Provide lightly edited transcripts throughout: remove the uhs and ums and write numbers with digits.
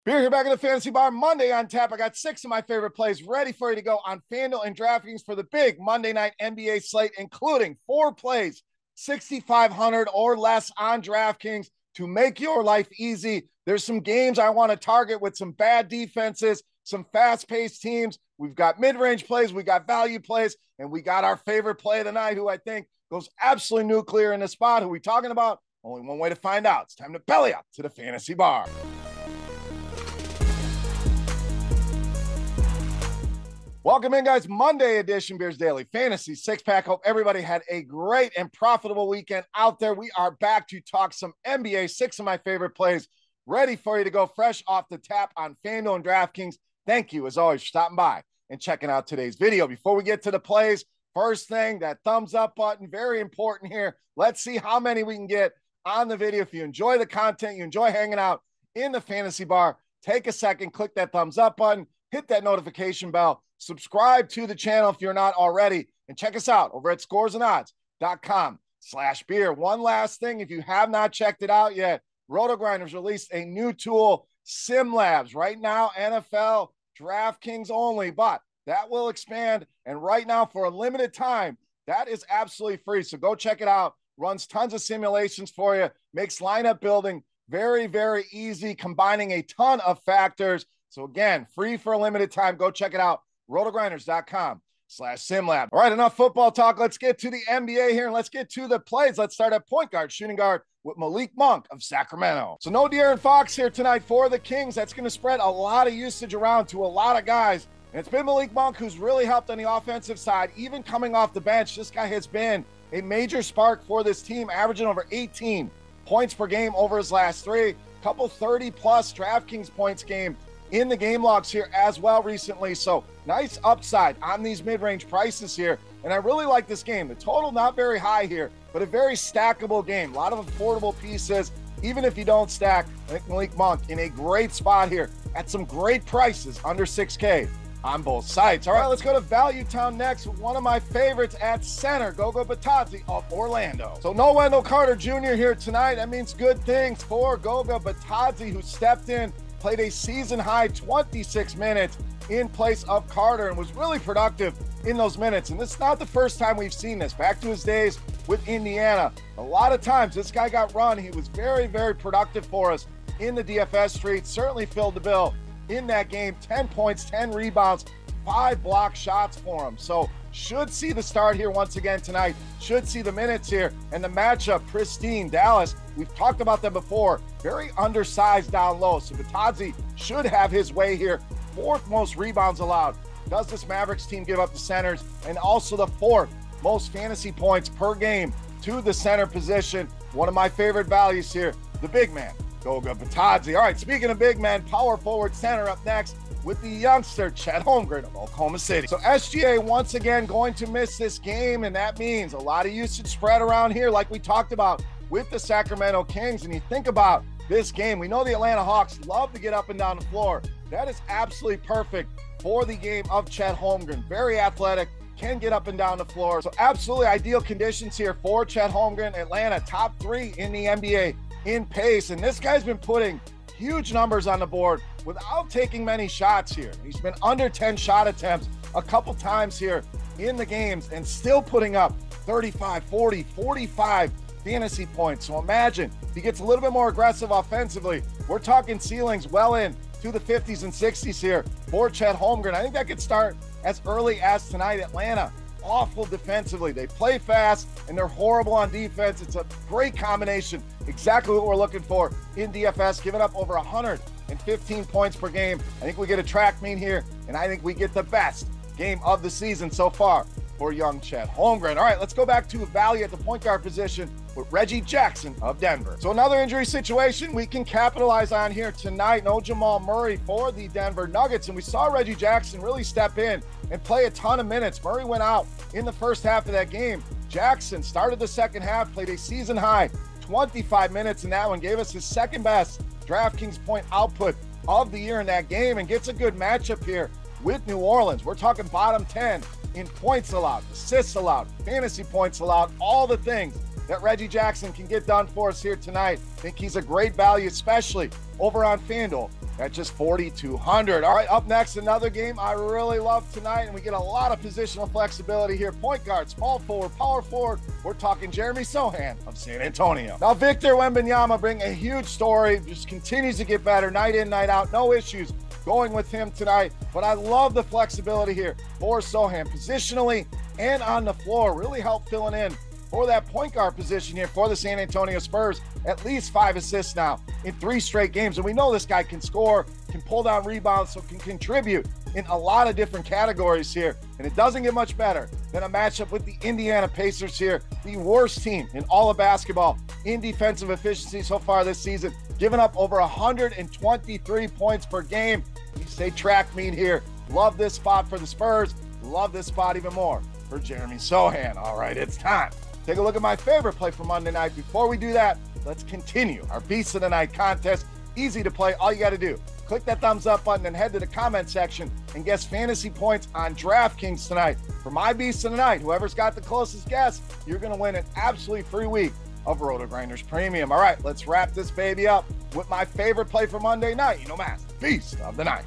Beer here back at the Fantasy Bar Monday on tap. I got 6 of my favorite plays ready for you to go on FanDuel and DraftKings for the big Monday night NBA slate, including 4 plays, 6,500 or less on DraftKings to make your life easy. There's some games I want to target with some bad defenses, some fast-paced teams. We've got mid-range plays, we got value plays, and we got our favorite play of the night, who I think goes absolutely nuclear in the spot. Who we talking about? Only one way to find out. It's time to belly up to the Fantasy Bar. Welcome in, guys. Monday edition Beers Daily Fantasy Six-Pack. Hope everybody had a great and profitable weekend out there. We are back to talk some NBA, 6 of my favorite plays, ready for you to go fresh off the tap on FanDuel and DraftKings. Thank you, as always, for stopping by and checking out today's video. Before we get to the plays, first thing, that thumbs up button, very important here. Let's see how many we can get on the video. If you enjoy the content, you enjoy hanging out in the Fantasy Bar, take a second, click that thumbs up button, hit that notification bell, subscribe to the channel if you're not already, and check us out over at scoresandodds.com/beer. One last thing, if you have not checked it out yet, RotoGrinders released a new tool, Sim Labs. Right now, NFL, DraftKings only, but that will expand. And right now, for a limited time, that is absolutely free. So go check it out. Runs tons of simulations for you, makes lineup building very, very easy, combining a ton of factors. So again, free for a limited time. Go check it out. RotoGrinders.com/SimLab. All right, enough football talk. Let's get to the NBA here, and let's get to the plays. Let's start at point guard, shooting guard with Malik Monk of Sacramento. So no De'Aaron Fox here tonight for the Kings. That's going to spread a lot of usage around to a lot of guys. And it's been Malik Monk who's really helped on the offensive side, even coming off the bench. This guy has been a major spark for this team, averaging over 18 points per game over his last 3. Couple 30-plus DraftKings points game in the game logs here as well recently. So nice upside on these mid-range prices here. And I really like this game. The total not very high here, but a very stackable game. A lot of affordable pieces. Even if you don't stack, I think Malik Monk in a great spot here at some great prices under 6K on both sides. All right, let's go to Value Town next with one of my favorites at center, Goga Bazi of Orlando. So no Wendell Carter Jr. here tonight. That means good things for Goga Bazi, who stepped in, played a season-high 26 minutes in place of Carter and was really productive in those minutes. And this is not the first time we've seen this. Back to his days with Indiana, a lot of times this guy got run. He was very, very productive for us in the DFS streets. Certainly filled the bill in that game. 10 points, 10 rebounds, 5 block shots for him. So should see the start here once again tonight. Should see the minutes here. And the matchup, pristine. Dallas, we've talked about them before. Very undersized down low. So Bazi should have his way here. 4th most rebounds allowed. Does this Mavericks team give up the centers? And also the 4th most fantasy points per game to the center position. One of my favorite values here, the big man, Goga Bazi. All right, speaking of big man, power forward center up next with the youngster, Chet Holmgren of Oklahoma City. So SGA once again going to miss this game, and that means a lot of usage spread around here like we talked about with the Sacramento Kings. And you think about this game, we know the Atlanta Hawks love to get up and down the floor. That is absolutely perfect for the game of Chet Holmgren. Very athletic, can get up and down the floor. So absolutely ideal conditions here for Chet Holmgren. Atlanta, top 3 in the NBA in pace. And this guy's been putting huge numbers on the board without taking many shots here. He's been under 10 shot attempts a couple times here in the games and still putting up 35, 40, 45 fantasy points. So imagine if he gets a little bit more aggressive offensively. We're talking ceilings well in to the 50s and 60s here for Chet Holmgren. I think that could start as early as tonight. Atlanta, awful defensively. They play fast and they're horrible on defense. It's a great combination. Exactly what we're looking for in DFS, giving up over 115 points per game. I think we get a track meet here, and I think we get the best game of the season so far for young Chet Holmgren. All right, let's go back to value at the point guard position with Reggie Jackson of Denver. So another injury situation we can capitalize on here tonight. No Jamal Murray for the Denver Nuggets, and we saw Reggie Jackson really step in and play a ton of minutes. Murray went out in the first half of that game. Jackson started the second half, played a season-high 25 minutes in that one, gave us his second best DraftKings point output of the year in that game, and gets a good matchup here with New Orleans. We're talking bottom 10 in points allowed, assists allowed, fantasy points allowed, all the things that Reggie Jackson can get done for us here tonight. I think he's a great value, especially over on FanDuel at just 4,200. All right, up next, another game I really love tonight, and we get a lot of positional flexibility here. Point guard, small forward, power forward. We're talking Jeremy Soan of San Antonio. Now, Victor Wembanyama bring a huge story, just continues to get better night in, night out. No issues going with him tonight, but I love the flexibility here for Sohan positionally and on the floor. Really help filling in for that point guard position here for the San Antonio Spurs. At least 5 assists now in 3 straight games. And we know this guy can score, can pull down rebounds, so can contribute in a lot of different categories here. And it doesn't get much better than a matchup with the Indiana Pacers here, the worst team in all of basketball in defensive efficiency so far this season, giving up over 123 points per game. You say track meet here. Love this spot for the Spurs. Love this spot even more for Jeremy Sohan. All right, it's time. Take a look at my favorite play for Monday night. Before we do that, let's continue our Beast of the Night contest. Easy to play. All you got to do, click that thumbs up button and head to the comment section and guess fantasy points on DraftKings tonight. For my Beast of the Night, whoever's got the closest guess, you're going to win an absolutely free week of RotoGrinders Premium. All right, let's wrap this baby up with my favorite play for Monday night. You know, Master Beast of the Night.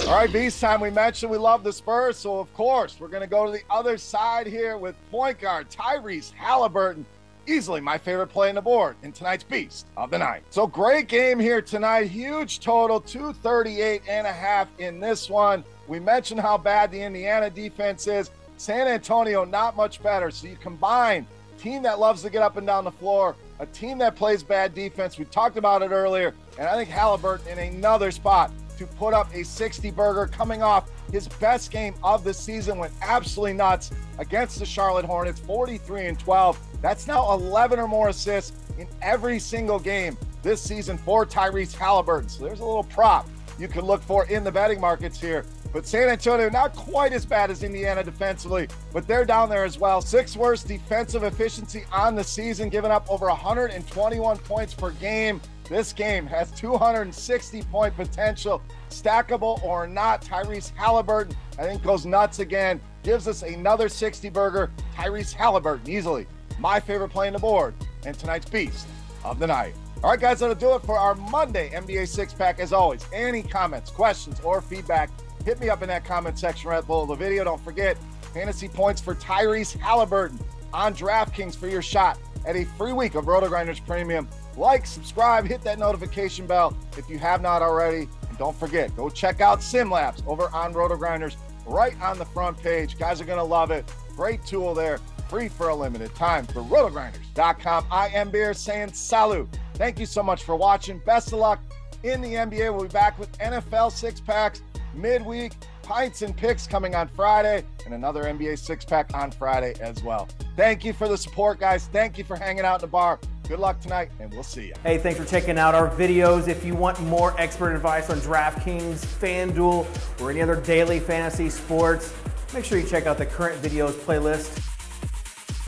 All right, Beast time. We mentioned we love the Spurs, so of course we're going to go to the other side here with point guard Tyrese Halliburton. Easily my favorite play on the board in tonight's Beast of the Night. So great game here tonight. Huge total, 238.5 in this one. We mentioned how bad the Indiana defense is. San Antonio, not much better. So you combine a team that loves to get up and down the floor, a team that plays bad defense. We talked about it earlier, and I think Halliburton in another spot to put up a 60-burger coming off his best game of the season. Went absolutely nuts against the Charlotte Hornets, 43-12. That's now 11 or more assists in every single game this season for Tyrese Halliburton. So there's a little prop you can look for in the betting markets here. But San Antonio, not quite as bad as Indiana defensively, but they're down there as well. 6th worst defensive efficiency on the season, giving up over 121 points per game. This game has 260-point potential. Stackable or not, Tyrese Halliburton, I think, goes nuts again. Gives us another 60-burger. Tyrese Halliburton, easily my favorite play on the board and tonight's Beast of the Night. All right, guys, that'll do it for our Monday NBA six-pack. As always, any comments, questions, or feedback, hit me up in that comment section right below the video. Don't forget, fantasy points for Tyrese Halliburton on DraftKings for your shot at a free week of RotoGrinders Premium. Like, subscribe, hit that notification bell if you have not already. And don't forget, go check out Sim Labs over on RotoGrinders right on the front page. Guys are going to love it. Great tool there, free for a limited time for RotoGrinders.com. I am Beer saying salut. Thank you so much for watching. Best of luck in the NBA. We'll be back with NFL six-packs midweek, pints and picks coming on Friday, and another NBA six-pack on Friday as well. Thank you for the support, guys. Thank you for hanging out in the bar. Good luck tonight, and we'll see you. Hey, thanks for checking out our videos. If you want more expert advice on DraftKings, FanDuel, or any other daily fantasy sports, make sure you check out the current videos playlist